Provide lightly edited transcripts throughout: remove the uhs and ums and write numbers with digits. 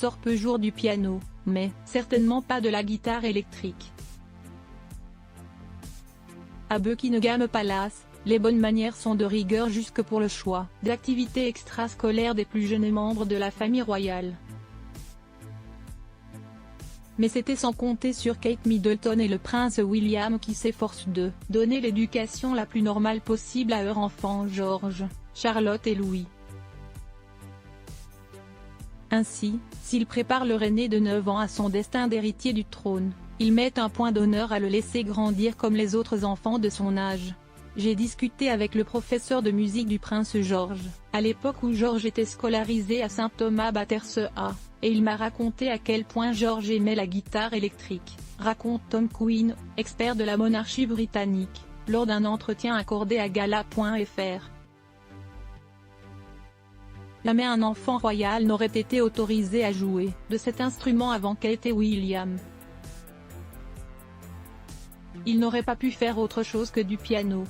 Windsor peut jouer du piano, mais certainement pas de la guitare électrique. À Buckingham Palace, les bonnes manières sont de rigueur jusque pour le choix d'activités extrascolaires des plus jeunes membres de la famille royale. Mais c'était sans compter sur Kate Middleton et le prince William qui s'efforcent de donner l'éducation la plus normale possible à leurs enfants George, Charlotte et Louis. Ainsi, s'ils préparent leur aîné de 9 ans à son destin d'héritier du trône, ils mettent un point d'honneur à le laisser grandir comme les autres enfants de son âge. J'ai discuté avec le professeur de musique du prince George, à l'époque où George était scolarisé à Saint Thomas Battersea, et il m'a raconté à quel point George aimait la guitare électrique, raconte Tom Quinn, expert de la monarchie britannique, lors d'un entretien accordé à Gala.fr. Jamais un enfant royal n'aurait été autorisé à jouer de cet instrument avant Kate et William. Il n'aurait pas pu faire autre chose que du piano.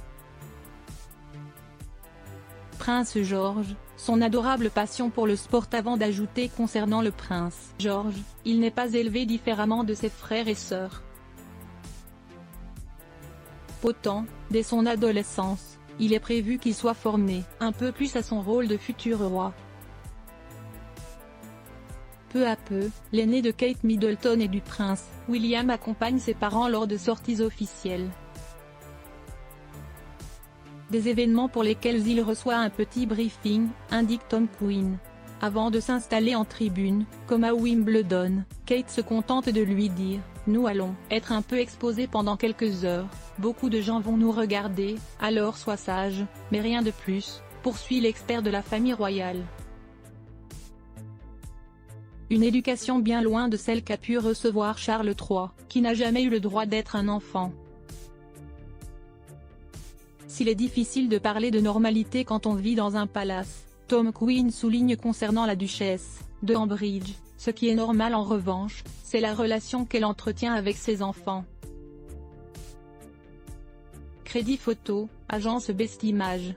Prince George, son adorable passion pour le sport avant d'ajouter concernant le prince George, il n'est pas élevé différemment de ses frères et sœurs. Pourtant, dès son adolescence, il est prévu qu'il soit formé un peu plus à son rôle de futur roi. Peu à peu, l'aîné de Kate Middleton et du prince William accompagne ses parents lors de sorties officielles. Des événements pour lesquels il reçoit un petit briefing, indique Tom Quinn. Avant de s'installer en tribune, comme à Wimbledon, Kate se contente de lui dire « Nous allons être un peu exposés pendant quelques heures, beaucoup de gens vont nous regarder, alors sois sage, mais rien de plus », poursuit l'expert de la famille royale. Une éducation bien loin de celle qu'a pu recevoir Charles III, qui n'a jamais eu le droit d'être un enfant. S'il est difficile de parler de normalité quand on vit dans un palace, Tom Quinn souligne concernant la duchesse de Cambridge, ce qui est normal en revanche, c'est la relation qu'elle entretient avec ses enfants. Crédit photo, agence Best Images.